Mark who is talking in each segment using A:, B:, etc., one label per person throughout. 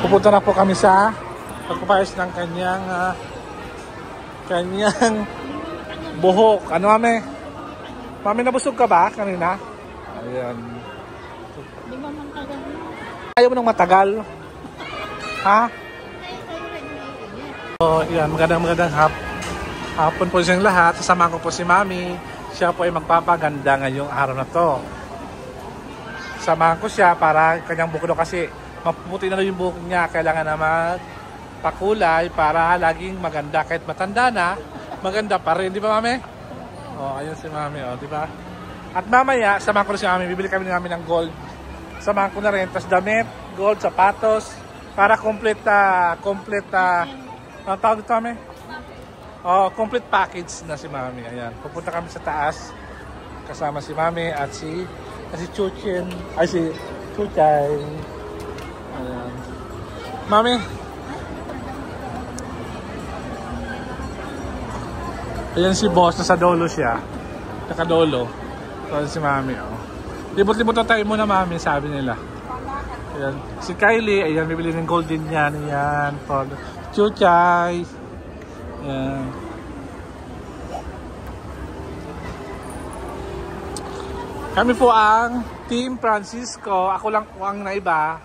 A: Pupunta na po kami sa pagpapayos ng kanyang buhok. Ano, mami? Mami, nabusog ka ba kanina? Ayan.
B: Di ba matagal na?
A: Ayaw mo nang matagal? Ha? So, yan. Magandang hapon po siyang lahat. Sasama ko po si Mami. Siya po ay magpapaganda ngayong araw na to. Samahan ko siya para kanyang buhok daw kasi mapuputi na yung buhok niya. Kailangan na magpakulay para laging maganda. Kahit matanda na, maganda pa rin. Di ba, Mami? O, ayun si Mami. O, di ba? At mamaya, samahan ko na si Mami. Bibili kami namin ng gold. Samahan ko na rin. Tapos damit, gold, sapatos. Para complete, ang tawag dito, Mami? Oh, complete package na si Mami. Ayan. Pupunta kami sa taas. Kasama si Mami at si Chuchin. Ay, si Chuchay. Ayan. Mami. Ayan si boss. Nasa dolo siya. Nakadolo. So, si Mami. Oh. Libot-libot na tayo muna, Mami. Sabi nila. Ayan. Si Kylie. Ayan. Bibili ng gold din yan. Ayan. Chuchay. Ayan. Kami po ang Team Francisco. Ako lang po ang naiba.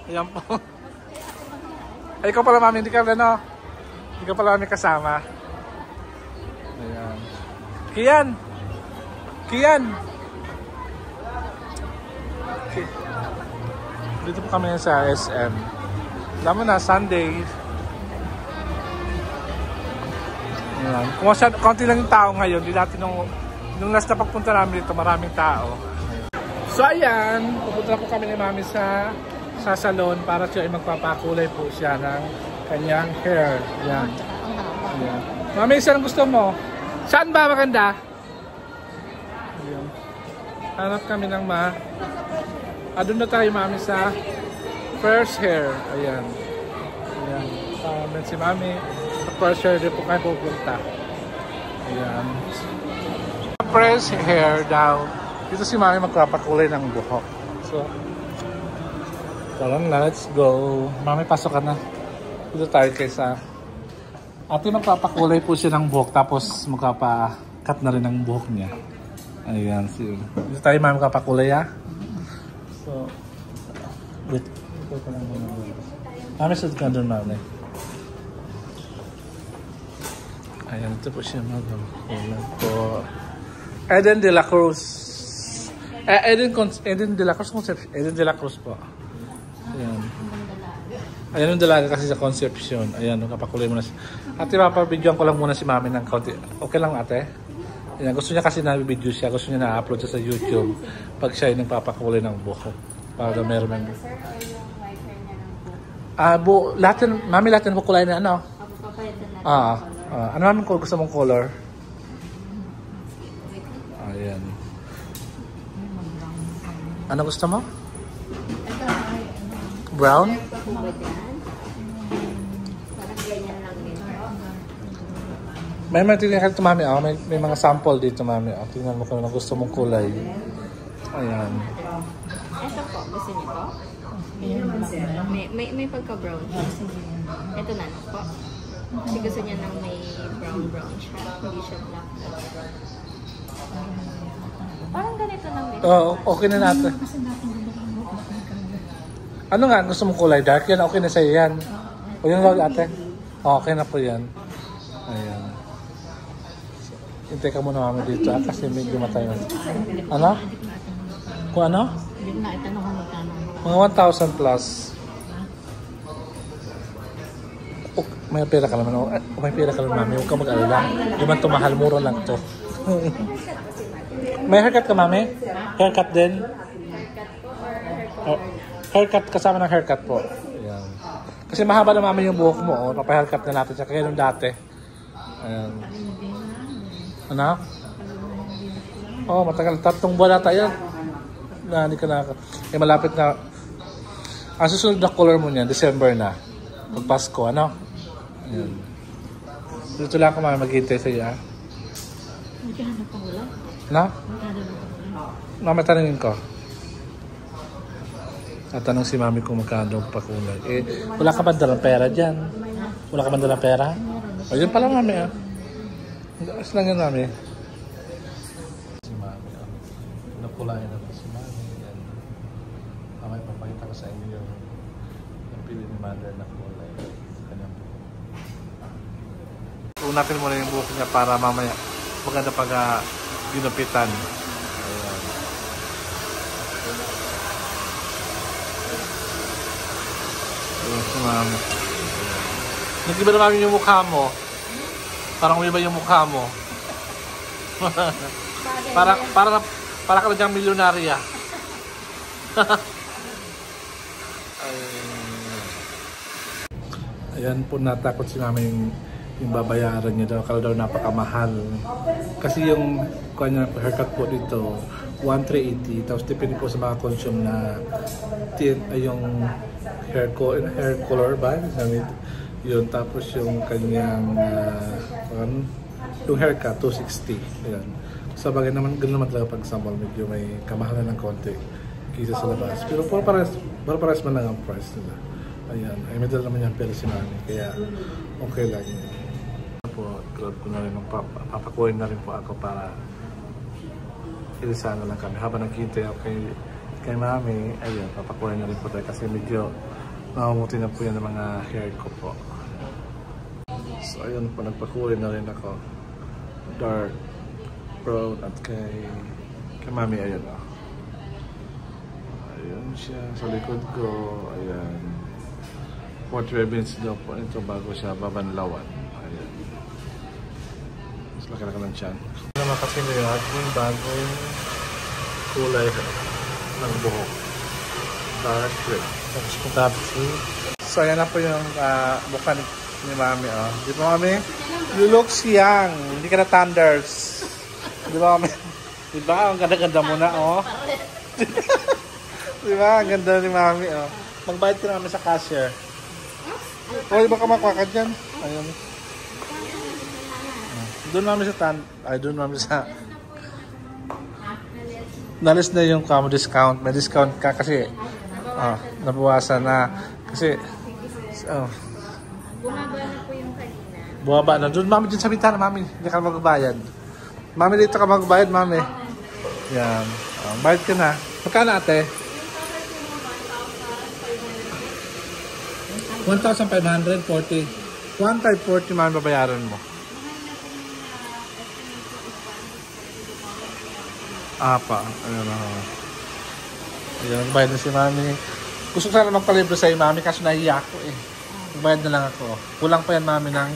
A: Ayan po. Ay, ikaw pala, Mami. Hindi ka ano? Hindi ka pala Mami kasama. Ayan. Kian! Kian! Okay. Dito po kami sa SM. Alam mo na, Sunday. Ayan. Kung konti lang yung tao ngayon, di dati nung last na pagpunta namin dito, maraming tao. So ayan, pupunta po kami ni Mami sa salon para siya ay magpapakulay po siya ng kanyang hair. Ayan. Ayan. Mami, saan gusto mo? Saan ba maganda? Ayan. Hanap kami ng doon na tayo, Mami, sa first hair. Ayan. Ayan. Si Mami, sa first hair din po kayo pupunta. Ayan. First hair daw. Dito si Mami magpapakulay ng buhok. So, tara na, let's go. Mami, pasok ka na. Dito tayo kaysa ate magpapakulay po siya ng buhok tapos magpapakat na rin ng buhok niya. Ayan. Dito tayo, Mami, magpapakulay, ha? So, wait. Mami, sud ka doon, Mami. Ayan, ito po siya magpapakulay po. Eden de la Cruz. Eden de la Cruz Concepcion. Eden de la Cruz po. Ayan. Ayan yung dalaga kasi sa Concepcion. Ayan, kapakulay mo na. Ate, papabidyoan ko lang muna si Mami ng kaunti. Okay lang, ate? Ayan, gusto niya kasi na-video siya. Gusto niya na-upload siya sa YouTube. Pag siya ay nagpapakulay ng buhok. Para meron ng lahat yan, Mami, lahat yan bukulay na ano? Ano namin ko gusto mong color? Ayan. Ano gusto mo? Brown? May tingnan ka dito, Mami. Oh. May mga sample dito, Mami. Oh. Tingnan mo kung ano gusto mong kulay. Ayan.
B: Ito po. Gusto niyo po? May pagka-brown. Ito na po. Kasi gusto niya nang may brown siya. Hindi siya black. Parang ganito lang din.
A: Okay na natin. Ano nga gusto mong kulay? Dark yan? Okay na sa'yo yan. O yung log, ate? Okay na po yan. Ayan. Hintay ka muna, Mami, dito kasi medyo matay na. Ano? Kung ano? Mga 1,000 plus. May pera ka naman. May pera ka naman, Mami. Huwag ka mag-alala. Di man ito mahal, mura lang to. May haircut ka, Mami? Haircut din? Haircut, kasama ng haircut po. Ayan. Kasi mahaba na, Mami, yung buhok mo. Papahaircut na natin siya. Kaya nung dati. Ayan. Ano? Matagal. 3 buwan na tayo. Hindi ka na. Malapit na. Ang susunod na color mo niya, December na. Pag Pasko, ano? Ayan. Dito lang ako, Mami, maghintay sa iyo, ha? Na? Mami, tanongin ko. Tatanong si mami kung magkano pakulay. Eh, wala ka ba dalang pera dyan? Wala ka ba dalang pera? Ayun pala mami ah. Ayos lang yan mami. Si mami ah. Napulayan na si mami. Yan. Mamay papakita ko sa inyo yung pili ni mother na kulay. Kanyang buhok. Unatin muna yung buhok niya para mamaya maganda pag ginupitan. Ayan. Ayan si mami. Nag-iba na mami yung mukha mo. Parang umiba yung mukha mo. para ka na dyang milyonarya. Ayan po, natakot si mami yung babayaran niya daw. Kala daw napakamahal. Kasi yung kanya haircut po dito, 1,380. Tapos depende po sa mga consume na yung hair color ba? Yun, tapos yung kanyang yung haircut, 260. Ayan. Sa bagay naman, ganoon naman talaga pag sa mall, medyo may kamahalan ng konti kaysa sa labas. Pero pares man lang ang price nila. Ayan, ay may dala naman yung pera si mami, kaya okay lang yun. Po, grab ko na rin, papakuhin na rin po ako para ilisan na lang kami. Habang nagkintay ako kay mami, ayun, papakuhin na rin po tayo kasi medyo nakumuti na po yan ng mga hair ko po. So ayun po, nagpakuhin na rin ako. Dark brown at kay mami, ayun o. Ayun siya, sa likod ko, ayan. 45 minutes daw po ito bago siya babanlawan. Ayan. Mas laki na ng tiyan. Ano naman kasi yung ating bagong kulay ng buhok. Dark red. Tapos po tapos. So ayan na po yung mukha ni mami. Oh. Di ba mami? You look young. Hindi ka na thunders. Di ba mami? Di ba? Ang ganda-ganda mo na. Oh. Di ba? Ang ganda ni mami. Oh. Magbayad ka namin sa cashier. Pwede ba ka makwaka dyan? Ayun. Doon namin sa doon namin sa nalis na yung kamo discount. May discount ka kasi nabawasan na kasi
B: bumaba na po yung kanina.
A: Bumaba na. Doon mami dyan sa bintana, mami. Hindi ka magbayad. Mami, dito ka magbayad, mami. Yan. Bayad ka na. Magkano ate? 1,540. 1,540 man babayaran mo. Apa. Ayan na. Ayan, bayad na si mami. Gusto ko sana magpalibre sa'yo, mami, kasi nahiya ako eh. Magbayad na lang ako. Kulang pa yan, mami, ng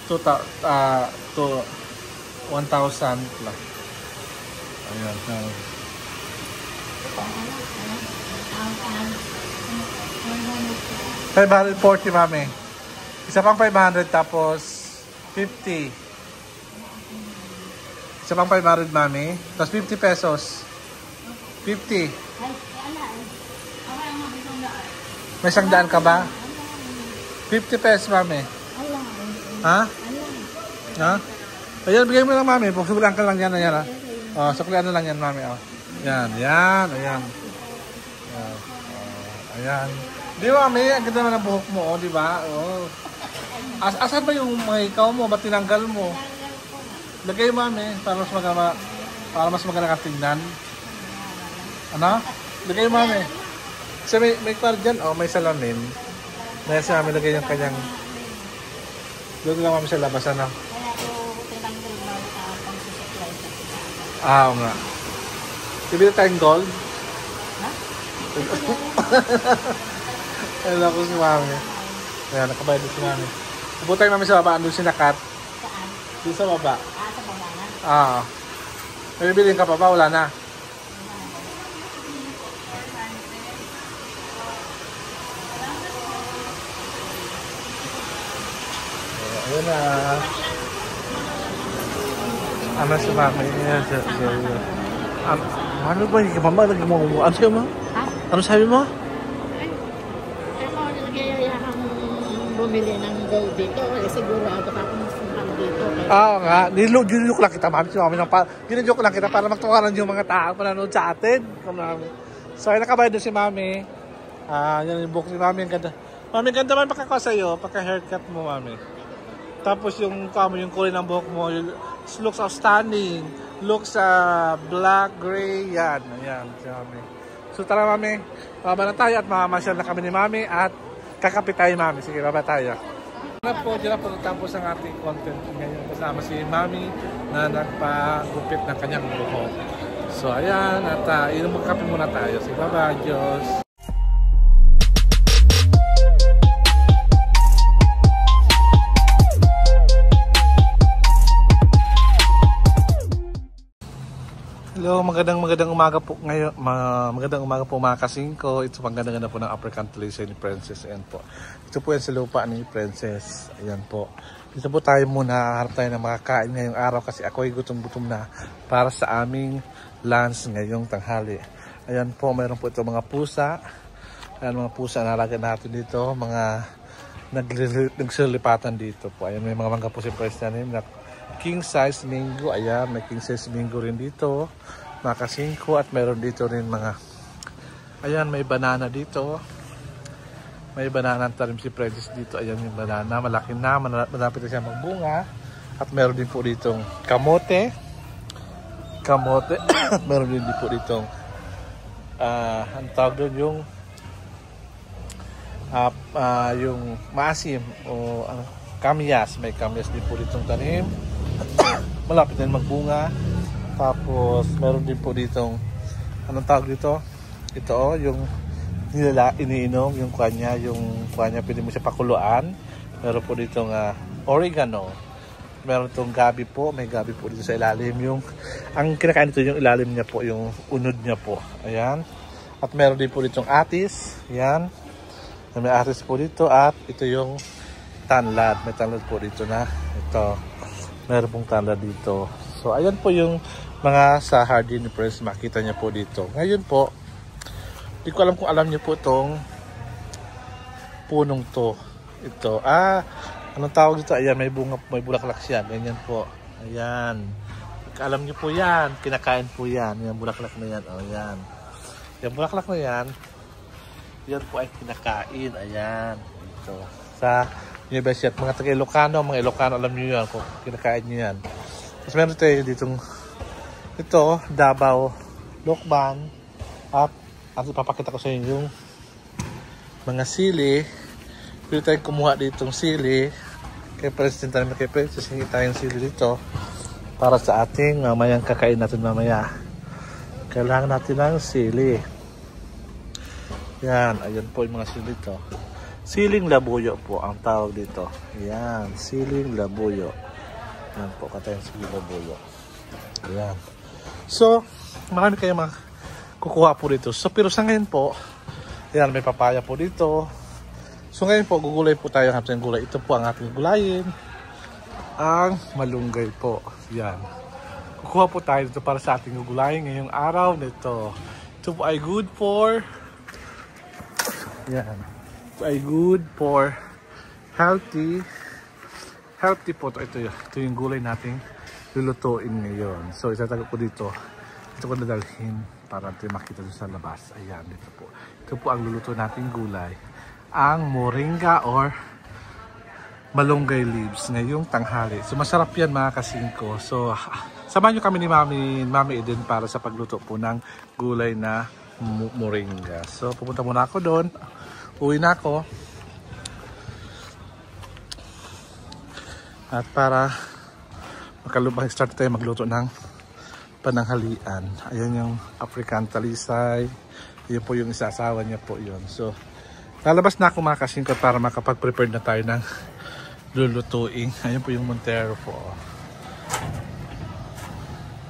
A: 1,000 plus. Ayan. 540, mami. Isa pang 500 tapos 50. Isa pang 500, mami. Tapos 50 pesos. 50. May 100 ka ba? 50 pesos, mami. Ha? Ha? Ayan, bigay mo lang, mami. Suklian ka lang yan. Ayan, ha? Suklian na lang yan, mami. Yan, yan. Ayan. Ayan. Di ba, mami? Ang ganda naman ang buhok mo, di ba? Asan ba yung mga ikaw mo? Ba't tinanggal mo? Lagay, mami. Para mas maganda ka tingnan. Ano? Lagay, mami. Kasi may kwar dyan, may salamin. Dahil sa mami lagay yung kanyang... Doon lang, mami, sa labas, ano? Oo nga. Bibili tayong gold? Ha? Ayun ako si mami. Ayan, nakabayad si mami. Upo tayo, mami, sa baba. Andun si Nakat.
B: Saan?
A: Doon sa baba.
B: Sa baba na?
A: May bibilin ka pa ba? Wala na. Ayan na. Ano si mami? Ayan, ano ba? Hindi ka pa ba? Ano sabi mo?
B: Ha?
A: Ano sabi mo?
B: Bumili ng gold dito. Siguro ako papunta dito.
A: Oo nga. Nilook lang kita, mami. Ginajoke lang kita para magtukaran yung mga tao pananood sa atin. So, ay nakabayad doon si mami. Yan yung buhok ni Mami. Ang ganda. Mami, ganda man pagkakawa sa'yo. Pagka-haircut mo, Mami. Tapos yung kulay ng buhok mo, looks outstanding. Looks black, gray. Yan. Ayan, si Mami. So tara, Mami. Baba na tayo at mamamasyal na kami ni Mami at kakapit tayo, Mami. Sige, baba tayo. Diyan na po natapos ang ating content ngayon. Kasama si Mami na nagpagupit ng kanyang buhok. So ayan, at magkape muna tayo. Sige, bye-bye, Diyos. Hello, magandang umaga po ngayon. Magandang umaga po mga kasingko. Ito magandang po ng African Talisa ni Princess. Ayan po. Ito po yan sa lupa ni Princess. Ayan po. Dito po tayo muna. Harap tayo ng makakain ngayong araw kasi ako ay gutom-gutom na para sa aming lunch ngayong tanghali. Ayan po, mayroon po ito mga pusa. Ayan mga pusa na alaga natin dito. Mga nagsilipatan dito po. Ayan, may mga mangga po si Princess na king size mango. Ayan, may king size mango rin dito. Mga kasingko at meron dito rin mga, ayan, may banana dito. May banana ang tarim si Princess dito. Ayan yung banana, malaki na, malapit na siya magbunga. At meron din po ditong kamote. At meron din po ditong ang tawag doon yung maasim o kamyas. May kamyas din po ditong tanim. Malapit na magbunga. Tapos meron din po ditong anong tawag dito? Ito yung iniinom, yung kanya pwede mo siya pakuluan. Meron po ditong oregano. Meron itong gabi po, may gabi po dito sa ilalim. Ang kinakain dito yung ilalim niya po, yung unod niya po. Ayan. At meron din po ditong atis. Ayan. May atis po dito at ito yung tanlad. May tanlad po dito na. Ito. Meron pong tanlad dito. So ayan po yung mga sa Hardin Press, makita niyo po dito. Ngayon po, hindi ko alam kung alam niyo po itong punong to. Ito. Anong tawag dito? Ayan, may bunga, may bulaklak siya. Ganyan po. Ayan. Alam niyo po yan. Kinakain po yan. Yan, bulaklak na yan. O, yan. Yan, bulaklak na yan. Yan po ay kinakain. Ayan. Ito. Sa University at mga taga-Ilocano. Mga Ilocano, alam niyo yan. Kung kinakain niyo yan. Tapos meron tayo ditong ito, Davao, Lokban. At ipapakita ko sa inyo yung mga sili. Pwede tayong kumuha ditong sili. Kay President namin, kay Princess, hingi tayong sili dito para sa ating mamayang kakain natin mamaya. Kailangan natin ng sili. Yan, ayan po yung mga sili dito. Siling labuyo po ang tawag dito. Yan, siling labuyo. Yan po, katayang siling labuyo. Ayan. So, marami kayong kukuha po dito. So, pero sa ngayon po, ayan, may papaya po dito. So, ngayon po, gugulay po tayo ng ating gulay. Ito po ang ating gulayin. Ang malunggay po. Ayan. Kukuha po tayo dito para sa ating gugulayin ngayong araw nito. Ito po ay good for, ayan. Ito ay good for healthy po. Ito yung gulay nating lulutuin ngayon. So, itatagap ko dito. Ito ko nadalhin para natin makita doon sa labas. Ayan, dito po. Ito po ang luluto nating gulay. Ang moringa or malunggay leaves ngayong tanghali. So, masarap yan mga kasingko. So, samahan nyo kami ni Mami Eden para sa pagluto po ng gulay na moringa. So, pupunta muna ako doon. Uwi na ako. At para start tayo magluto ng pananghalian. Ayan yung African Talisay. Yun po yung isasawa niya po yun. So, lalabas na ako mga kasingkot para makapag-prepare na tayo ng lulutuing. Ayan po yung Montero po.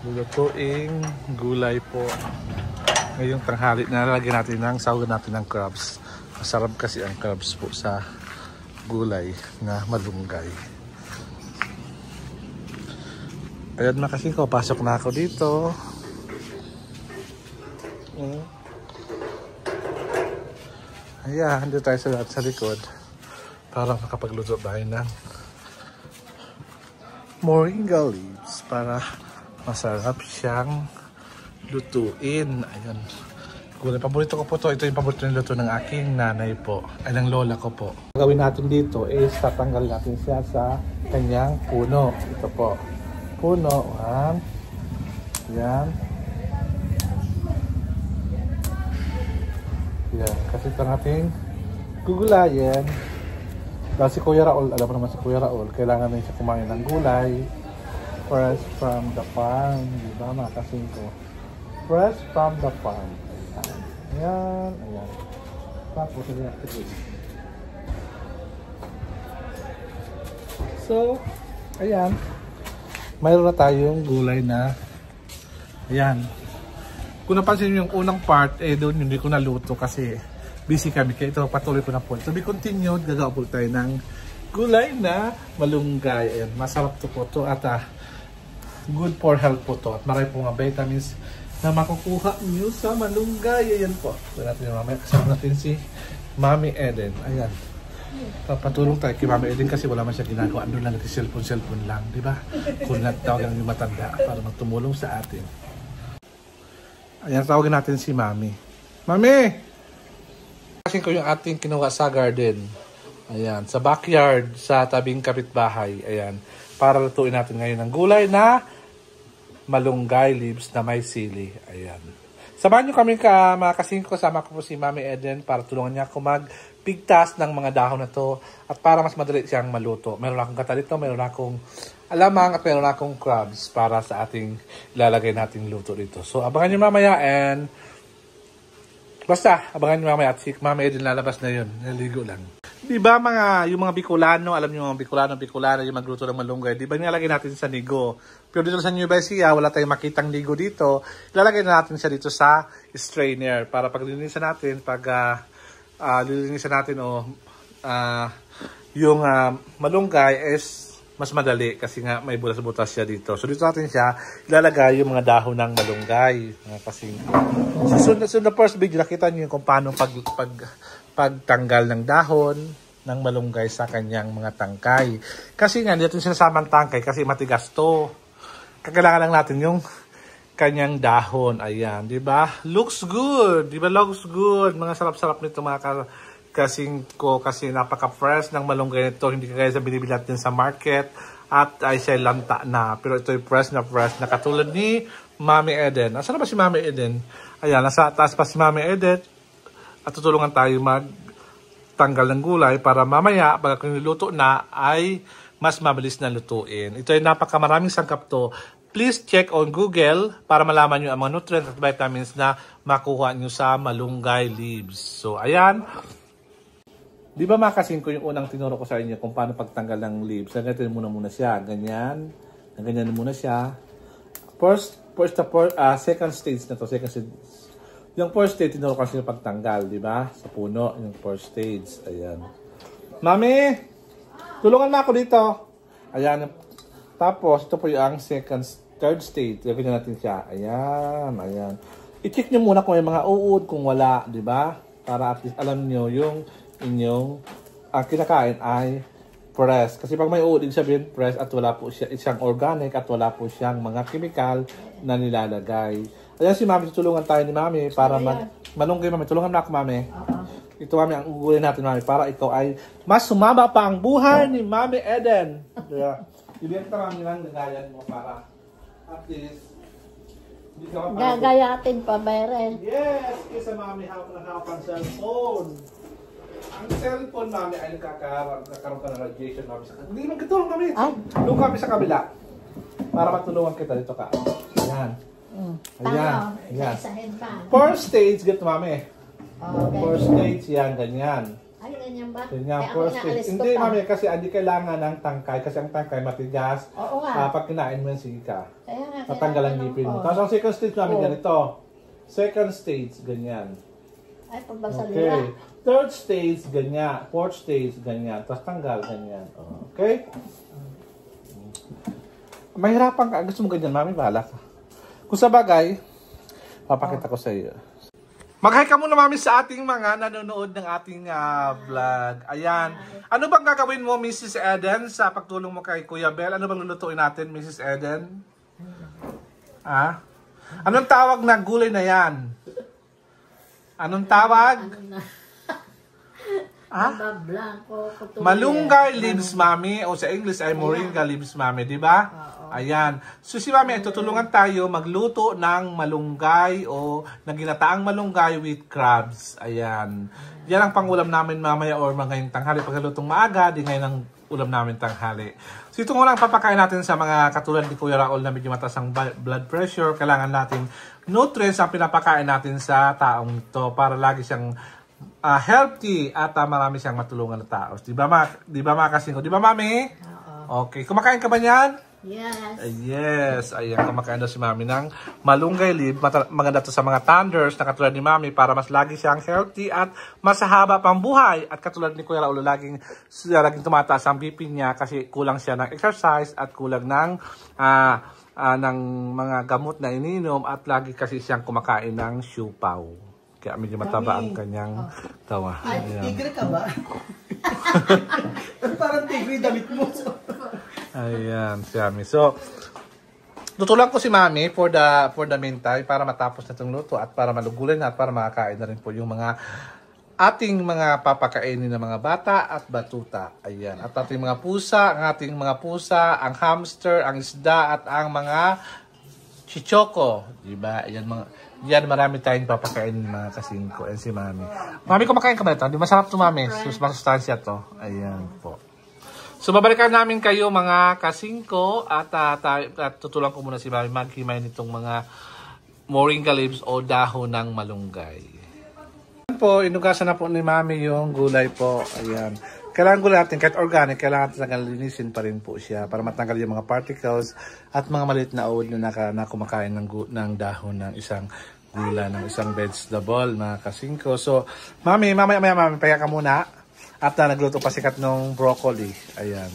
A: Lulutuing gulay po. Ngayong tanghali, nalalagyan natin ng sawagan natin ng crabs. Masarap kasi ang crabs po sa gulay na malunggay. Ayan mga kasingko, pasok na ako dito. Ayan, dito tayo sa likod para makapagluto tayo ng moringa leaves para masarap siyang lutuin. Ayan, Gulay, paborito ko po to. Ito yung paborito niluto ng aking nanay po. Ay, ng lola ko po. Gawin natin dito is tatanggal natin siya sa kanyang puno. Ito po. Puno. Yan. Yan. Kasi ito natin gugulayan. Dahil si Kuya Raul, alam mo naman si Kuya Raul, kailangan na siya kumain ng gulay. Fresh from the farm. Diba mga kasingko? Fresh from the farm. Ayan, ayan. Tapos, hindi natin. So, ayan. Mayroon na tayong gulay na, ayan. Kung napansin nyo yung unang part, doon hindi ko naluto kasi busy kami. Kaya ito, patuloy ko na po. To be continued, gagawa po tayo ng gulay na malunggay. Ayan, masarap to po to at good for health po to. At marami po mga vitamins na makukuha nyo sa malunggay. Ayan po. So natin yung mamaya. Kasama natin si Mami Eden. Ayan. Patulong tayo kay Mami Eden kasi wala man siya ginagawa. Ano lang natin cellphone lang. Diba? Kung tawag lang yung matanda para magtumulong sa atin. Ayan. Tawagin natin si Mami. Mami! Kasi ko yung ating kinuha sa garden. Ayan. Sa backyard. Sa tabing kapitbahay. Ayan. Para lutuin natin ngayon ng gulay na malunggay leaves na may sili. Ayan. Samahan nyo kami mga kasingko. Kasama ko po si Mami Eden para tulungan niya ako magpigtas ng mga dahon na to at para mas madali siyang maluto. Meron akong katalito, meron akong alamang at meron akong crabs para sa ating ilalagay nating luto dito. So abangan nyo mamaya and basta abangan nyo mamaya at si Mami Eden lalabas na yun. Naligo lang. Diba yung mga Bicolano, alam niyo mga Bicolano yung magluto ng malunggay, diba nilalagay natin sa nigo? Pero dito sa Nueva Ecija, wala tayong makitang nigo dito. Ilalagay na natin siya dito sa strainer para pag lilinisan natin, lilinisan natin yung malunggay is mas madali kasi nga may butas-butas siya dito. So dito natin siya ilalagay yung mga dahon ng malunggay. Kasi so the first video nakita niyo kung paano pagtanggal ng dahon ng malunggay sa kanyang mga tangkay. Kasi nga, dito sinasamang tangkay kasi matigas to. Kailangan lang natin yung kanyang dahon. Ayan, di ba? Looks good. Di ba? Looks good. Mga sarap-sarap nito mga kasingko kasi napaka-fresh ng malunggay nito. Hindi kagaya sa binibili natin sa market at ay siya lanta na. Pero ito ay fresh na katulad ni Mami Eden. Asan na ba si Mami Eden? Ayan, nasa taas pa si Mami Eden. At tutulungan tayo magtanggal ng gulay para mamaya, pag niluto na, ay mas mabilis na lutuin. Ito ay napakamaraming sangkap to. Please check on Google para malaman nyo ang mga nutrients at vitamins na makuha nyo sa malunggay leaves. So, ayan. Di ba makasing ko yung unang tinuro ko sa inyo kung paano pagtanggal ng leaves? Ganyan muna siya. Ganyan. Ganyan muna siya. Second stage na to. Second stage. Yung first stage, tinuro kasi yung pagtanggal, di ba? Sa puno, yung first stage. Ayan. Mami! Tulungan mo ako dito. Ayan. Tapos, ito po yung third stage. Gagawin natin siya. Ayan. Ayan. I-check nyo muna kung may mga uod, kung wala, di ba? Para at least alam nyo yung inyong kinakain ay fresh. Kasi pag may uod, sabihin fresh at wala po siyang organic at wala po siyang mga chemical na nilalagay. Ayan si Mami, tutulungan tayo ni Mami para malunggay, Mami. Tulungan na ako, Mami. Ito, Mami, ang ugulin natin, Mami, para ikaw ay mas sumaba pa ang buhay ni Mami Eden. Kaya, ibenta, Mami, lang gagayan mo para at least hindi ka mapagod.
C: Gagayatin pa, Beren.
A: Yes! Isa, Mami, hawak ang cellphone. Ang cellphone, Mami, ay nagkakaroon ka ng radiation, Mami. Hindi naman katulong, Mami. Doon kami sa kabila. Para matulungan kita dito ka. Ayan. Ayan. Ayan. First stage, ganito, Mami. First stage, yan, ganyan.
C: Ay, ganyan ba?
A: Ganyan, first stage. Hindi, Mami, kasi hindi kailangan ng tangkay. Kasi ang tangkay matigas.
C: Oo nga.
A: Pag kinain mo yung sika,
C: Kaya nga.
A: tatanggal ang ngipin mo. Tapos ang second stage, Mami, ganito. Second stage, ganyan.
C: Ay, pagbasalura.
A: Okay. Third stage, ganyan. Fourth stage, ganyan. Tapos tanggal, ganyan. Okay? Mahirapan ka. Gusto mo ganyan, Mami, bahala ka. Kung sa bagay, papakita ko sa iyo. Mag-hi ka muna, Mami, sa ating mga nanonood ng ating vlog. Ayan. Ano bang gagawin mo, Mrs. Eden, sa pagtulong mo kay Kuya Bel? Ano bang lulutuin natin, Mrs. Eden? Anong tawag na gulay na yan? Anong tawag?
C: Ano na?
A: Ha?
C: Blanco.
A: Malunggay leaves, mami. O sa English ay moringa leaves, mami. Diba? Ayan. So si mami, tutulungan tayo magluto ng malunggay o ng ginataang malunggay with crabs. Ayan. Yan ang pangulam namin mamaya or ngayong tanghali. Pagkalutong maaga, di ngayon ang ulam namin tanghali. So ito muna ang papakain natin sa mga katulad ni Kuya Raul na medyo mataas ang blood pressure. Kailangan natin nutrients ang pinapakain natin sa taong ito para lagi siyang healthy at marami siyang matulungan na tao. Di ba mga kasingko? Di ba, mami?
C: Oo.
A: Okay. Kumakain ka ba niyan?
C: Yes.
A: Yes. Ayan, kumakain daw si mami ng malunggay leaf. Maganda to sa mga thunders na katulad ni mami para mas lagi siyang healthy at mas haba pang buhay. At katulad ni Kuya Raul, laging tumataas ang BP niya kasi kulang siya ng exercise at kulang ng mga gamot na iniinom at lagi kasi siyang kumakain ng siupaw. Kaya medyo mataba ang kanyang tawa.
D: Ay, tigre ka ba? Parang tigre damit mo.
A: Ayan, si Mami. So, tutulang ko si Mami for the meantime para matapos na itong luto at para malugulan na at para makakain na rin po yung mga ating mga papakainin ng mga bata at batuta. Ayan. At ating mga pusa, ang hamster, ang isda at ang mga chichoko. Diba? Yan, marami tayong papakainin mga kasingko. Ayan si Mami. Mami, kumakain ka ba ito? Di masarap to, Mami. Masustansya to. Ayan po. So, babalikan namin kayo mga kasingko at tutulang ko muna si Mami maghimay nitong mga moringa leaves o dahon ng malunggay. Ayan po, inugasan na po ni Mami yung gulay po. Ayan. Kailangan gulay natin, kahit organic, kailangan natin linisin pa rin po siya para matanggal yung mga particles at mga maliit na uod na kumakain ng dahon ng isang gulay, ng isang vegetable, mga kasingko. So, Mami, mamaya, Mami, paya ka muna. At nagluto pa sikat ng broccoli. Ayan.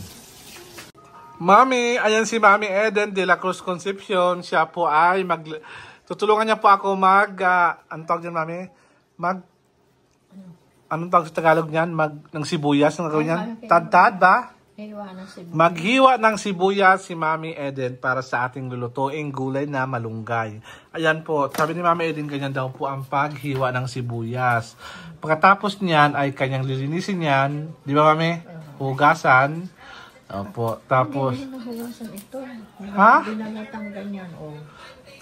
A: Mami, ayan si Mami Eden de la Cruz Concepcion. Siya po ay tutulungan niya po ako anong tawag dyan, Mami? Anong tawag sa Tagalog niyan? Ng sibuyas, ng gawin niyan? Tad-tad ba? Maghiwa ng sibuyas si Mami Eden para sa ating lulutuing gulay na malunggay. Ayan po, sabi ni Mami Eden, ganyan daw po ang paghiwa ng sibuyas. Pagkatapos niyan ay kanyang lilinisin yan. Di ba, Mami? Hugasan. Opo, tapos... Ha?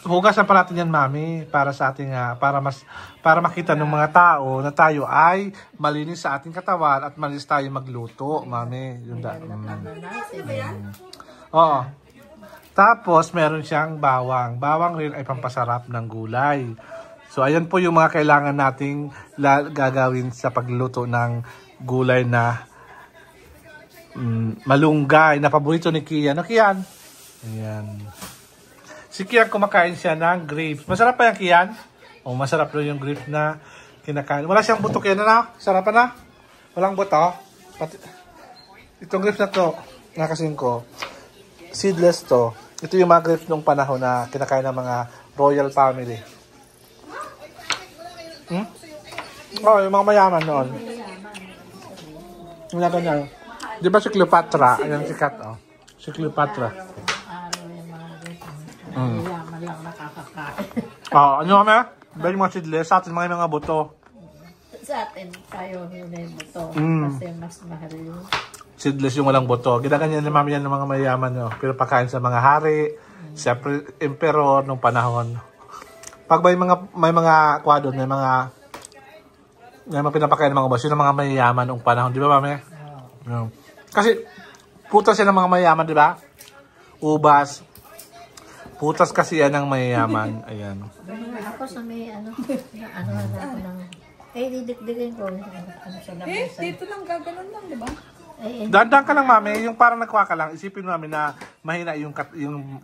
A: Hugasan pa natin yan, Mami, para sa ating para makita ng mga tao na tayo ay malinis sa ating katawan at malinis tayo magluto, Mami. Yun Oo. Tapos meron siyang bawang. Bawang rin ay pampasarap ng gulay. So ayan po yung mga kailangan nating gagawin sa pagluto ng gulay na malunggay na paborito ni Kian. Ano, Kian? Ayan. Si Kian kumakain siya ng grapes. Masarap pa yan, Kian? O, masarap rin yung grapes na kinakain. Wala siyang buto, Kian, na? Sarapan na? Walang buto? Itong grapes na to, nakasin ko, seedless to. Ito yung mga grapes nung panahon na kinakain ng mga royal family. Oo, yung mga mayaman noon. Yung ganyan. Di ba si Cleopatra? Ayan si Kat, oh. Si Cleopatra.
C: Yaman lang nakakakain.
A: Ano kami? Dahil mga seedless, sa atin mga buto.
C: Sa atin, tayo yung buto. Kasi mas mahal yun.
A: Seedless yung walang buto. Ginaganyan ni Mami yan ng mga mayaman nyo. Pero pakain sa mga hari, sa emperor nung panahon. Pag may mga kwadon, may mga pinapakain ng mga boss, yun ang mga mayayaman nung panahon. Di ba, Mami? Yeah. Kasi, putas yan ng mga mayayaman, di ba? Ubas. Putas kasi yan ng mayayaman. Ayan.
C: Ako sa may ako ng... didikdikin ko. Sa labas.
B: Dito lang, gaganon lang, di ba?
A: Dandan ka lang, Mami. Yung parang nagkuha ka lang, isipin, Mami, na mahina yung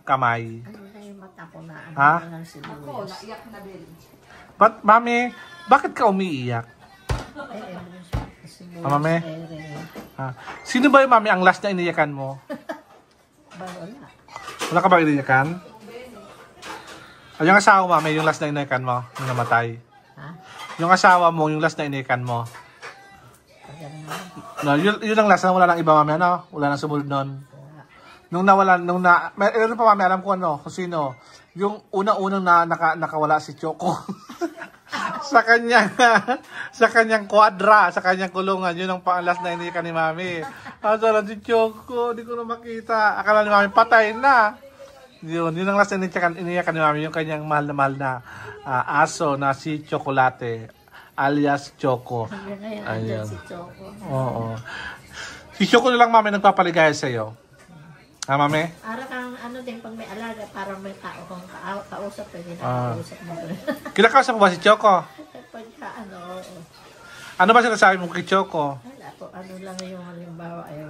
A: kamay.
C: Ano na yung mata ko na
A: Ha?
C: ng sibuyas.
B: Naiyak na din.
A: But, Mami, bakit ka umiiyak? Mami? Sino ba yung, Mami, ang last na iniyakan mo?
C: Wala.
A: Wala ka ba iniyakan? Yung asawa, Mami, yung last na iniyakan mo, yung namatay.
C: Ha?
A: Yung asawa mo, yung last na iniyakan mo. No, yun ang last na wala nang iba, Mami, ano? Wala nang sumunod nun. Meron pa, Mami, alam ko ano, kung sino. Yung unang-unang nakawala si Choco. sa kanyang kwadra, sa kanyang kulungan. Yun ang pang-last na iniyakan ni Mami. Sabi si Choco, di ko na makita. Akala ni Mami, patay na. Yun ang last na iniyakan ni Mami, yung kanyang mahal na aso na si Chocolate, alias Choco.
C: Hanggang ngayon, andyan si Choco.
A: Oo. Si Choco na lang, Mami, nagpapaligaya sa'yo. Ha, Mami?
C: Para kang din, pag may alaga, parang may tao kang kausap, pwede na kausap mo.
A: Kinakausap mo ba si Choco?
C: Pagka oo.
A: Ano ba sinasabi mo kay Choco?
C: Wala po, lang yung halimbawa, ay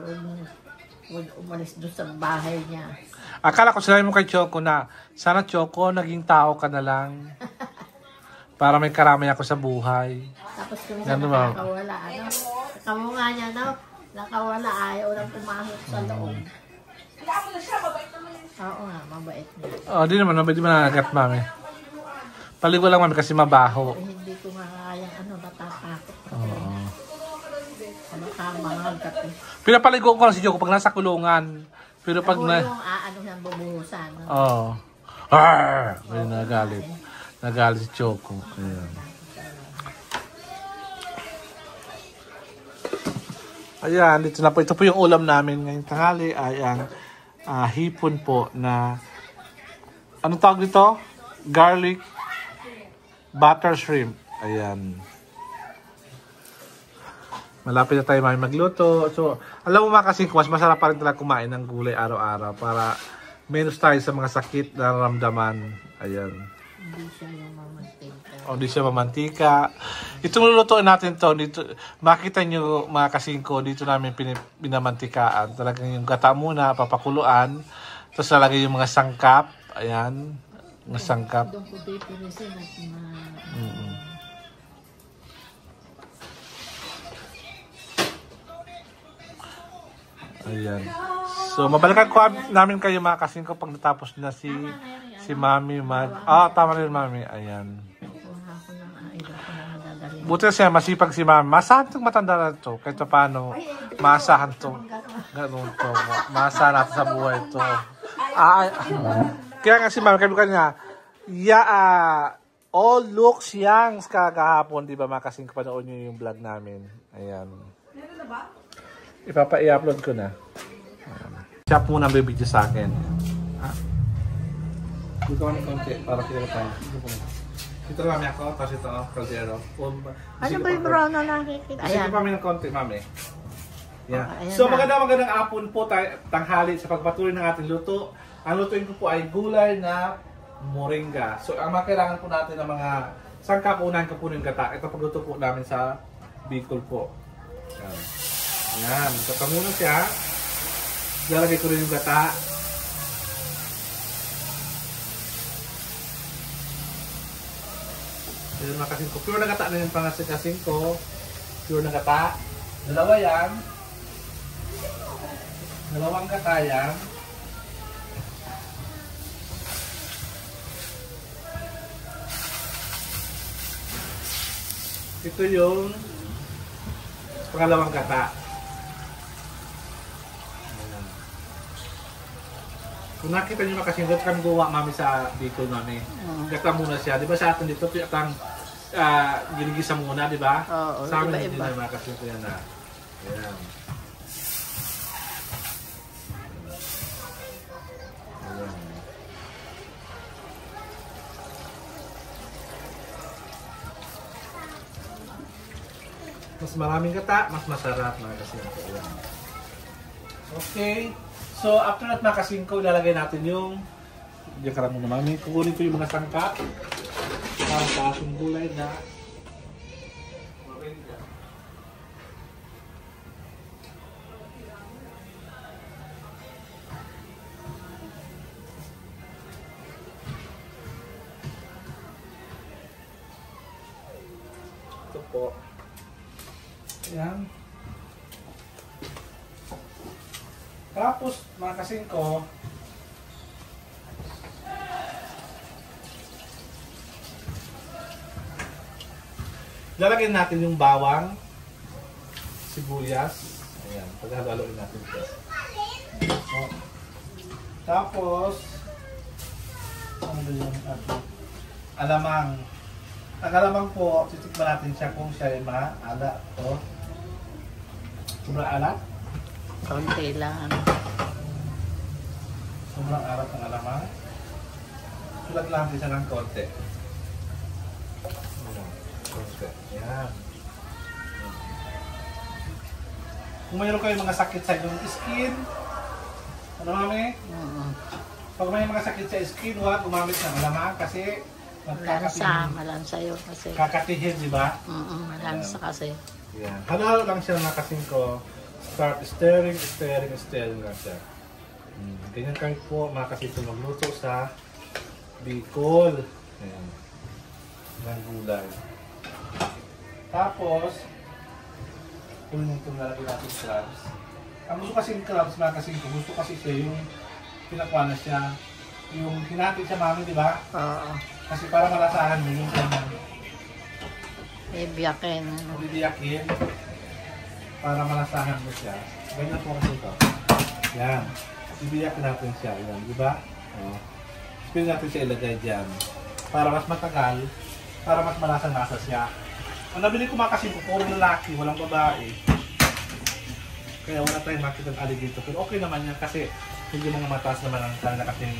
C: huwag umalis doon sa bahay niya.
A: Akala ko sinabi mo kay Choco na, sana Choco, naging tao ka na lang. Para may karamay ako sa buhay.
C: Tapos kung minsan nakakawala, kamunga niya, nakawala, ayaw lang pumasok sa loob. Oo nga, mabait niya.
A: Di naman, mabait naman nanagat, Mami. Paligo lang, Mami, kasi mabaho.
C: Hindi ko nga kayang natatakot.
A: Oo.
C: Makamangagat eh.
A: Pinapaligo ko lang si Choco pag nasa kulungan. Pero pag na...
C: yung nang bubuhusan.
A: Oo. May nagalit. Nagalit si Choco. Ayan, dito na po. Ito po yung ulam namin ngayong tanghali. Ayan. Hipon po na anong tawag dito? Garlic butter shrimp. Ayan. Malapit na tayo magluto. So, alam mo mga kasing mas masarap pa rin talaga kumain ng gulay araw-araw para menos tayo sa mga sakit na nararamdaman. Ayan.
C: Hindi siya yung mamantika.
A: Hindi siya mamantika. Itong lulutuin natin to, dito, makita nyo mga kasingko, dito namin pinamantikaan. Talagang yung gata muna, papakuluan. Tapos lalagay yung mga sangkap. Ayan. Mga sangkap.
C: Doon ko pipinisin at
A: Ayan. So, mabalikan ko namin kayo mga kasingko pag natapos na si Mami tama rin Mami. Ayan. Buti siya, masipag si Mami. Maasahan itong matanda na ito. Kahit paano, maasahan ito. Ganun ito. Maasahan natin sa buhay ito. Kaya nga si Mami, kaya niya, all looks young kahapon, di ba mga kasing kapanood nyo yung vlog namin. Ayan. I-upload ko na. Siya po nang bibidyo sa akin. Dito ka ng konti para kilala tayo. Dito Mami ako, tapos ito kaldero.
C: Ano ba yung brown na nakikita?
A: Sige pa Mami ng konti, Mami. Yeah. So magandang hapon po tanghali sa pagpatuloy ng ating luto. Ang lutuin ko po ay gulay na moringa. So ang kailangan po natin ng mga sangkap, unahin ko po ng gata. Ito pagluto po namin sa Bicol po. Yan. Gata muna siya. Lalagay ko rin yung gata. Ayan mga kasing ko. Pure na gata na yung pangasing ko. Pure na gata. Dalawa yan. Dalawang gata yan. Ito yung pangalawang gata. Kung nakita nyo makasing gata kami gawa Mami sa Bicol Mami. Gata muna siya. Di ba sa atin dito ang ginigisa muna, di ba?
C: Oo.
A: Sa amin hindi na makasing ko yan na. Ayan. Mas maraming gata, mas masarap mga kasingko. Okay. So, after that mga kasingko, ilalagay natin yung diyan ka lang muna Mami. Kukunin ko yung mga sangkap. Ang tasong gulay na moringa. Ito po. Ayan. Tapos, mga kasingko, lalagyan natin yung bawang, sibuyas. Ayan, paghalo-haloin natin ito. So, tapos, ano ba yung alamang? Ang alamang po, titikman natin siya kung siya ay maala. Ito. Sobrang alat.
C: Konti lang.
A: Sobrang alat ang alamang. Sulat lang din siya ng konti. Konti. Yan. Kung mayroon kayong mga sakit sa inyong skin, ano mami? Pag may mga sakit sa skin, huwag gumamit ng alamang kasi
C: Malansa yun kasi.
A: kakatihin, di ba?
C: Malansa kasi.
A: Yan. Halo-halo lang siya ng kasingko. Start stirring lang siya. Ganyan kayo po mga kasingko magluto sa bicol. Ayan. Ng gulay. Tapos, kunin itong lalagay natin crabs. Ang gusto kasi ng crabs mga kasingko, gusto kasi siya yung pinakuha na siya. Yung hinatid siya mami, di ba?
C: Oo.
A: Kasi para malasahan mo yung kanyang
C: Ibiyakin.
A: bibiyakin para malasahan mo siya. Ganyan po kasi ito. Yan. Ibiyak natin siya. Yan, di ba? Pwede natin siya ilagay dyan. Para mas matagal, para mas malasang-lasa siya. Ang nabili ko mga kasi puro lalaki, walang babae. Kaya wala tayong makita ng alligator. Pero okay naman yan kasi hindi mga mataas naman ang sana kasing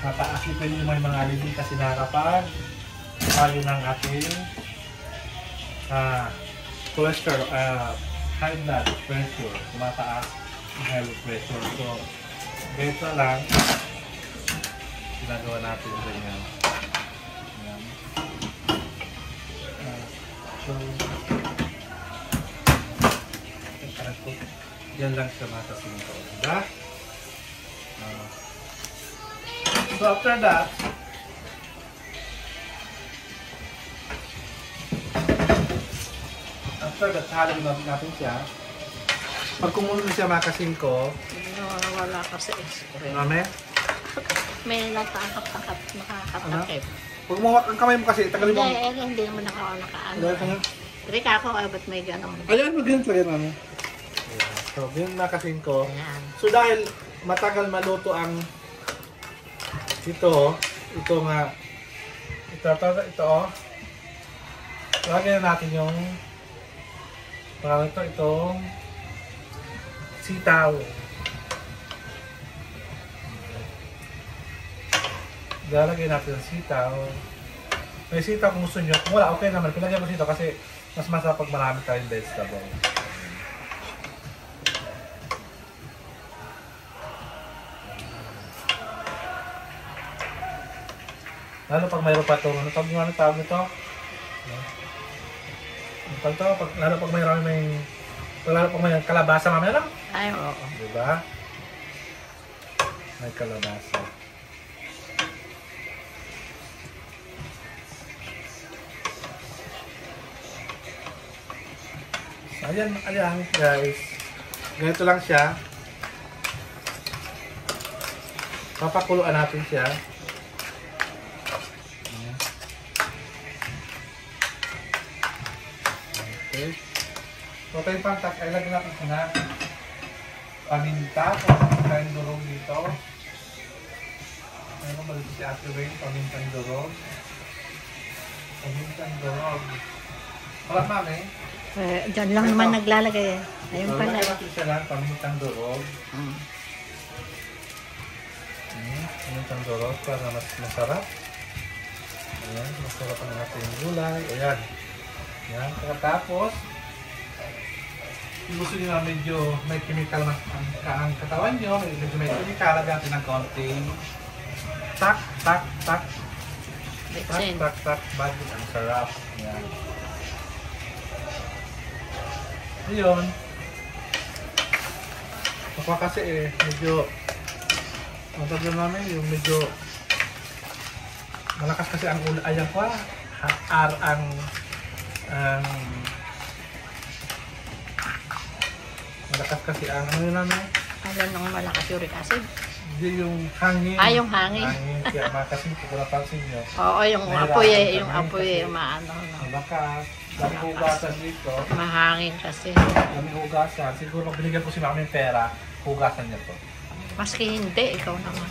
A: mataas ito yung may mga alligator kasi nakapag tayo ng ating cholesterol, high blood pressure, mataas ang high blood pressure. So, beto lang ginagawa natin ganyan. So, yan lang siya mga kasingko. Diba? So after that, halagin natin siya. Pag kumulo na siya mga kasingko,
C: Wala kasi experience.
A: mame?
C: May natangkap-tangkap, nakakatakip.
A: Pag umuwak ang kamay mo kasi, tagalin mo.
C: Hindi naman nakaano. Trika ako, ba't may gano'n?
A: Ayan, mag-ganyan talaga namin. So, ganyan mga kasingko.
C: Ayan.
A: So dahil matagal maluto ang ito lagyan natin yung itong sitaw. Lalagyan natin yung sitaw. May sitaw kung gusto nyo. Kung wala, okay naman. Pinagyan mo sitaw kasi mas masarap pag marami tayong vegetable. Lalo pag mayroon pa itong, ano tawag nito? Lalo pag mayroon may kalabasa, mamaya lang.
C: Ay, oo.
A: Diba? May kalabasa. Ayan guys. Ganito lang siya. Papakuluan natin siya. Okay. So tayo pantak, ay lagyan natin ito na paminta. Pamintang durog dito. Mayroon ba dito si Ate Wayne? Pamintang durog. Pamintang durog. Wala mami?
C: Diyan lang naman naglalagay. Ayun pala.
A: Lagyan natin siya lang, pamintang durog. Pamintang durog para mas masarap. Ayan, masarap ang ating gulay. Ayan. Yan, pagkatapos, gusto nyo na medyo may chemical na ang katawan nyo, medyo may chemical, lagyan natin ng konting tak. Bagay ang sarap. Yan. Ayun. Ako kasi medyo, ang tagal namin, yung medyo malakas kasi ang ulo, ayan ko malakas kasi ang ano yun namin?
C: Alam nung malakas uric acid.
A: Hindi yung hangin.
C: Yung hangin.
A: Kaya makasin ko kung napansin nyo.
C: Oo, yung apoy umaano.
A: Malakas. Dami hugasan dito.
C: Mahangin kasi.
A: Dami hugasan. Siguro binigyan ko si mami ng pera, hugasan niya to.
C: Maski hindi, ikaw naman.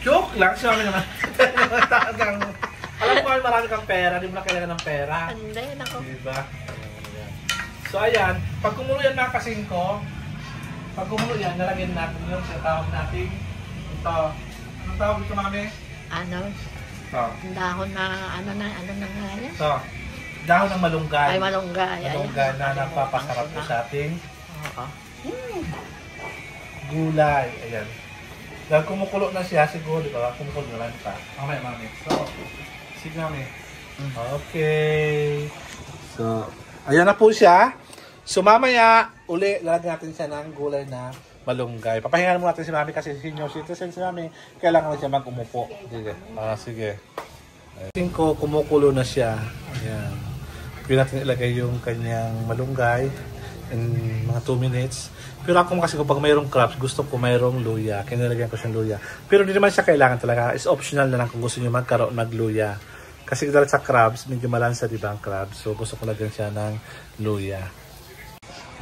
A: Joke lang, si mami naman. Alam ko marami kang pera, di mo na kailangan ng pera.
C: Hindi, nako.
A: Diba? So ayan, pag kumulo yan mga kasingko, pag kumulo yan, nalagyan natin yung tawag natin. Ito. Anong tawag ito mami?
C: Ano?
A: Ito.
C: Dahon na, ano na nga yan?
A: Ito. Dahon ng malunggay.
C: Ay, malunggay.
A: Malunggay na napapasarap po sa ating
C: Oo.
A: gulay. Ayan. Dahil kumukulo na siya, siguro, di ba? Kumukulo na lang siya. Mamaya, mami. So, sige, mami. Okay. So, ayan na po siya. So, mamaya, uli, lalagyan natin siya ng gulay na malunggay. Papahingan mo natin si mami kasi senior citizen si mami. Kailangan na siya mag-umupo. Sige. Sige. Tingin ko, kumukulo na siya. Ayan. Pwede natin ilagay yung kanyang malunggay in mga 2 minutes. Pero ako kasi kapag mayroong crabs, gusto ko mayroong luya. Kinalagyan ko siyang luya. Pero hindi naman siya kailangan talaga. It's optional na lang kung gusto niyo magkaroon magluya. Kasi dahil sa crabs, medyo malansa diba ang crabs. So gusto ko lagyan siya ng luya.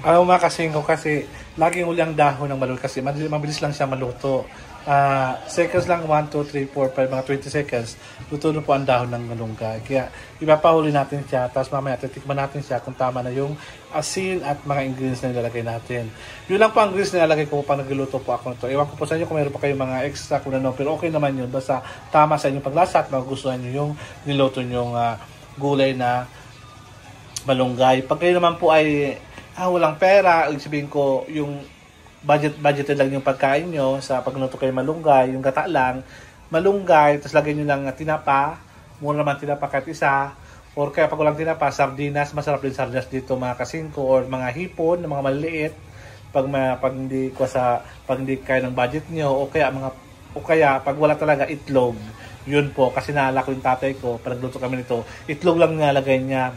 A: Alam mo mga kasingko kasi laging uli ang dahon ng malunggay kasi mabilis lang siya maluto. Seconds lang, 1, 2, 3, 4, 5, mga 20 seconds. Luto na po ang dahon ng malunggay. Kaya ipapahuli natin siya. Tapos mamaya titikman natin siya kung tama na yung asin at mga ingredients na nilalagay natin. Yun lang po ang ingredients na nilalagay ko pag nagluluto po ako nito. Ewan ko po sa inyo kung mayroon pa kayong mga extra kung ano. Pero okay naman yun. Basta tama sa inyong paglasa at magugustuhan nyo yung niluto nyong gulay na malunggay. Pag kayo naman po ay walang pera, sabihin ko yung budgeted lang yung pagkain nyo sa pagluto kayo malunggay, yung gata lang, malunggay, tapos lagyan nyo lang tinapa, mura naman tinapa kahit isa, or kaya pag walang tinapa, sardinas, masarap din sardinas dito mga kasingko, or mga hipon, mga maliliit, pag hindi kaya ng budget nyo, o kaya pag wala talaga itlog, yun po, kasi naalala ko yung tatay ko, pag nagluto kami nito, itlog lang nilalagay niya,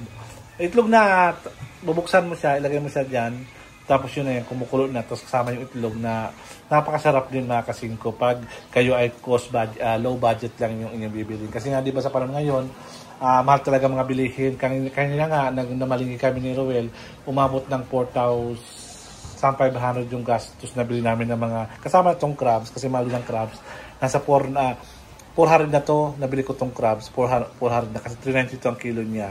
A: itlog na, bubuksan mo siya, ilagay mo siya dyan, tapos yun na yan, kumukulo na, tapos kasama yung itlog na napakasarap din mga kasingko pag kayo ay low budget lang yung inyong bibilin. Kasi nga, di ba sa panahon ngayon, mahal talaga mga bilihin. Kanina nga, namalingi kami ni Roel, umabot ng 4,500 yung gastos na bili namin ng mga, kasama itong crabs, kasi mahal din ang crabs. Nasa 400 na to, nabili ko itong crabs, 400 na, kasi 392 ang kilo niya.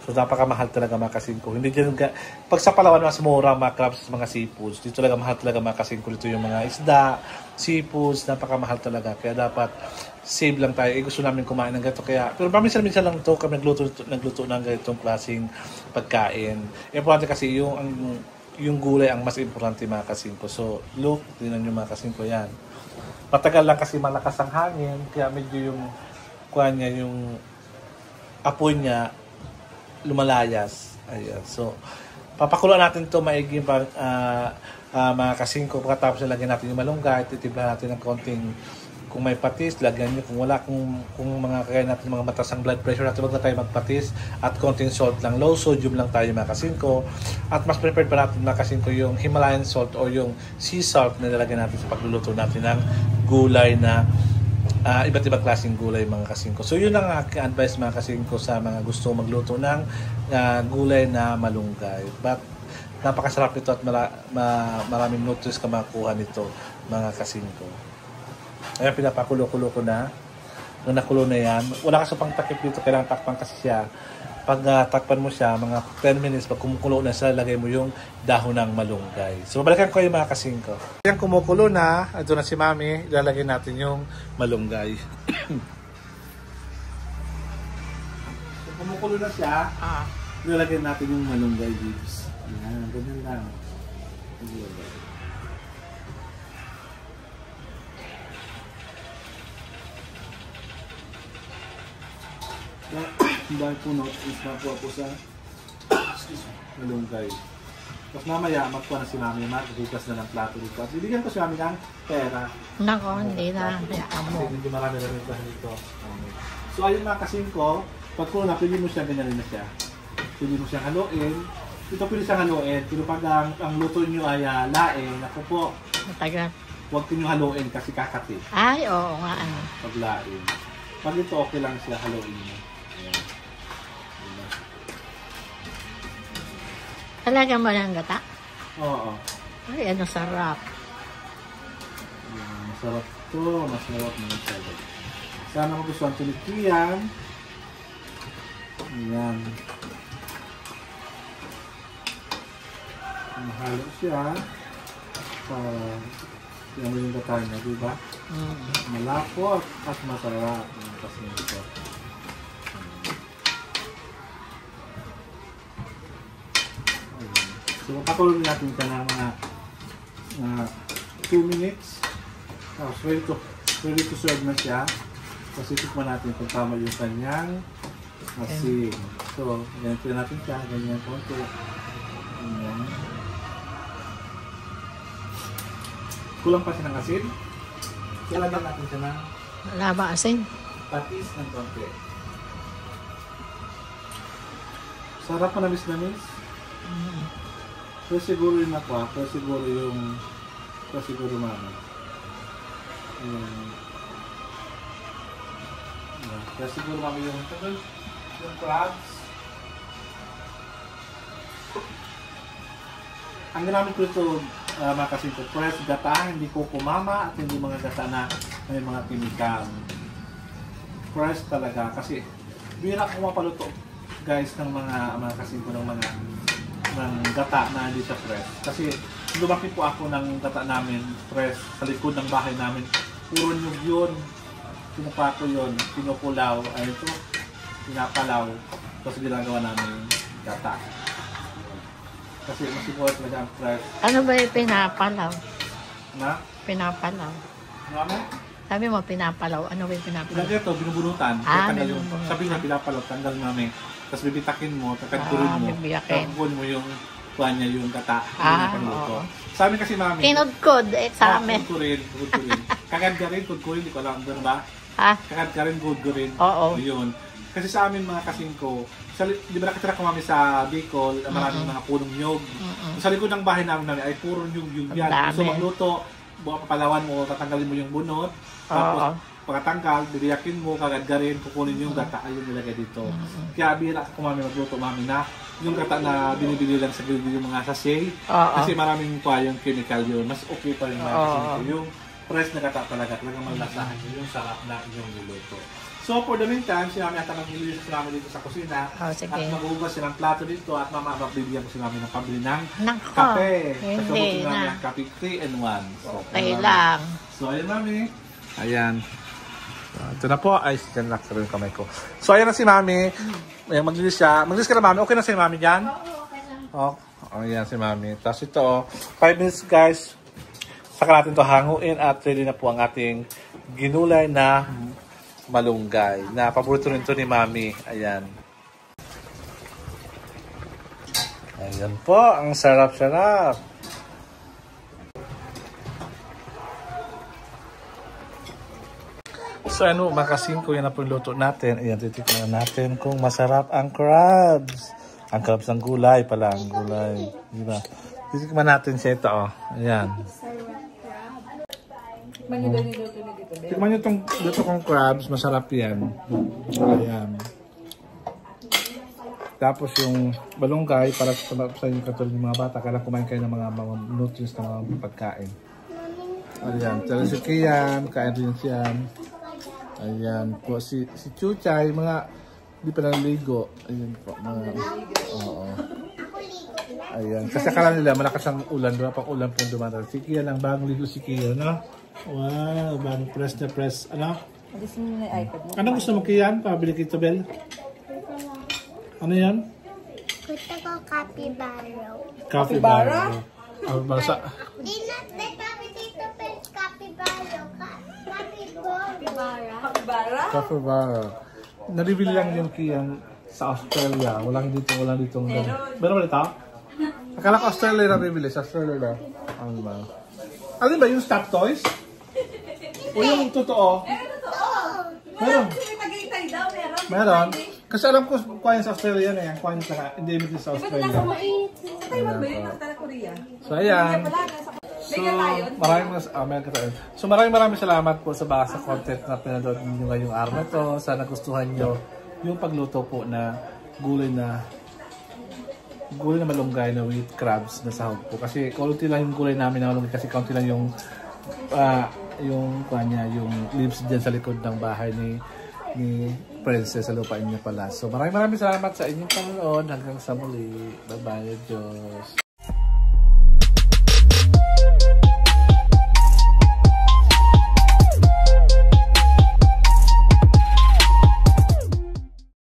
A: So, napakamahal talaga mga kasingko. Hindi dyan, pag sa Palawan, mas mura mga crabs, mga seafoods. Dito talaga mahal talaga mga kasingko. Dito yung mga isda, seafoods, napakamahal talaga. Kaya dapat save lang tayo. Gusto namin kumain ng ganito. Kaya, pero paminsan-minsan lang ito, kami nagluto ng ganitong klaseng pagkain. Importante kasi yung gulay ang mas importante mga kasingko. So, look, tingnan nyo mga kasingko yan. Matagal lang kasi malakas ang hangin. Kaya medyo yung apoy niya, lumalayas. Ayan. So, papakuloan natin ito maiging mga kasingko. Pagkatapos lagyan natin yung malunggay, titibla natin ng konting, kung may patis, lagyan nyo. Kung wala, kung mga kaya natin mga mataas ang blood pressure natin, wag na tayo magpatis. At konting salt lang, low sodium lang tayo mga kasingko. At mas prepared pa natin mga kasingko yung Himalayan salt o yung sea salt na nilagyan natin sa pagluluto natin ng gulay na iba't ibang klaseng gulay mga kasingko. So yun ang aking advice mga kasingko sa mga gusto magluto ng gulay na malunggay. But napakasarap nito at maraming nutrients ka makuha nito mga kasingko. Ayan, pinapakulo-kulo ko na. Nung nakulo na yan, wala ka sa pang takip dito, kailangan takpan kasi siya. Pag takpan mo siya, mga 10 minutes, pag kumukulo na siya, lagay mo yung dahon ng malunggay. So, babalikan ko yung mga kasingko. Yan, kumukulo na. Ito na si Mami. Ilalagay natin yung malunggay. So, kumukulo na siya. Ilalagay natin yung malunggay leaves. Ayan, ganyan lang. Dahil punot, is makuha po sa malunggay. Tapos mamaya, magkuha na si Mami, magbukas na ng plato dito. At bibigyan ko si Mami ng pera.
C: Nako, hindi na.
A: Kasi medyo marami na rin dito. So ayun mga kasingko, pag kuha na, pwede mo siya, ganyan rin na siya. Pwede mo siyang haluin. Ito pwede siyang haluin. Pero pag ang luto nyo ay laing, ako po,
C: matagal.
A: huwag nyo haluin kasi kakati.
C: Ay, oo nga.
A: Pag laing. Pag ito, okay lang siya haluin nyo.
C: Talaga mo ng gata?
A: Oo.
C: Ay, ano sarap.
A: Masarap to. Masarap mga salad. Sana magustuhan ito ni Kian. Ayan. Mahalo siya. Yung yung gata niya, diba? Malapot at masarap. Kasi ito. So, pakuloy natin ito ng mga 2 minutes. Tapos, ready to serve na siya. Kasi tikman natin kung tama yung kanyang asin. So, ganito natin siya. Ganyan konti. Ganyan. Kulang pa siya ng asin. Kailangan natin siya ng
C: Wala ba asin?
A: patis ng konti. Sarap manamis-namis. Pero siguro yung ako, pero siguro yung mama. Pero siguro mami yung crabs. Ang ginamit ko ito, mga kasinto, fresh gata, hindi ko kumama at hindi mga gata na may mga chemical. Fresh talaga kasi bira ko mapaluto guys ng mga kasinto ng gata na hindi siya fresh. Kasi lumaki po ako ng gata namin fresh sa likod ng bahay namin. Puro nyug yun. Pinupa ko yun, pinupulaw, ay ito, pinapalaw. Tapos ginagawa namin gata. Kasi masiguro talaga ang fresh.
C: Ano ba yung pinapalaw?
A: Na?
C: Pinapalaw.
A: Ano?
C: Sabi mo pinapalaw. Ano ba yung pinapalaw?
A: Lagi ito, binubunutan.
C: Binubunutan.
A: Sabi nga, pinapalaw, tanggal namin. Tapos bibitakin mo, kakadkurin mo.
C: Bibiyakin.
A: Tapos mo yung kuha niya yung gata.
C: Oo.
A: Sa amin kasi mami.
C: Kinudkod sa amin.
A: Kudkurin. Kagad ka rin, kudkurin, di ko alam. Doon ba?
C: Ha?
A: Kagad ka rin, kudkurin.
C: Oo.
A: Yun. Kasi sa amin mga kasingko, di ba nakatira ko mami sa Bicol, maraming mga punong nyog. Sa likod ng bahay namin ay puro nyug yan. So magluto, papalawan mo, tatanggalin mo yung bunot. Tapos pagkatanggal, bibiyakin mo, kagad ka rin, kukunin yung gata, ayun nilagay dito. Kaya bira ko mami magluto mami na yung gata na binibili lang sa gilid yung mga sachet. Kasi maraming pa yung chemical yun. Mas okay pa rin mga kasingko. Yung fresh na gata talaga, talagang malasahan yung sarap na yung niluto. So for the meantime, si mami at maglilinis si mami dito sa kusina. At maghugas siya ng plato dito at mama magbibigyan ko si mami ng pambili ng kape.
C: Hindi na.
A: Kape 3 and 1. So,
C: okay lang.
A: So ayan mami. Ayan. Ito na po. Ay, dyan na rin kamay ko. So ayan na si mami. Ayan, maglinis siya. Maglinis ka na mami. Okay na si mami dyan?
B: Oo, okay lang.
A: Ayan si mami. Tapos ito, 5 minutes guys. Saka natin ito hanguin at ready na po ang ating ginulay na malunggay na paborito rin ito ni mami. Ayan. Ayan po. Ang sarap-sarap. So ano, makasingko yan na po yung luto natin. Ayan, titikman natin kung masarap ang crabs. Ang crabs ng gulay pala. Ang gulay. Diba? Titikman natin siya ito. Ayan. Tikman nyo itong luto kong crabs, masarap yan. Ayan. Tapos yung balunggay, para sa inyo katulad ng mga bata, kailangan kumain kayo ng mga nutrients na mga pagkain. Ayan. Tala si Kian, kain rin siya. Ayan po, si Chuchay, mga di pa naligo. Ayan po, mga... Oo. Ayan. Kasi akala nila, malakas ang ulan, doon pang ulan pong dumatal. Si Kian lang, bagong ligo si Kian, no? Wow, bagong press na press. Ano?
B: Gusto mo na yung iPad mo?
A: Anong gusto mo, Kian? Pabili kito, Bel? Ano yan?
E: Gusto ko capybara.
A: Capybara? Capybara sa...
E: Di na, sabi dito, capybara. Capybara.
A: Capybara. Nabibili lang yung Kian sa Australia. Walang dito. Meron ba ito? Akala ko Australia na bibili. Sa Australia na. Ano ba? Alin ba yung stop toys? O yung totoo? Meron. Meron. Kasi alam ko kuha sa Australia na yan. Kuha sa endemic sa Australia. So ayan. So maraming salamat po sa baka sa content na pinanood ninyo ngayong araw na to. Sana gustuhan nyo yung pagluto po na gulay na malunggay na with crabs na sahog po. Kasi kaunti lang yung gulay namin na malunggay kasi kaunti lang yung kanya, yung lives dyan sa likod ng bahay ni Princess sa lupain niya pala. So maraming salamat sa inyong panonood. Hanggang sa muli. Bye-bye. Diyos.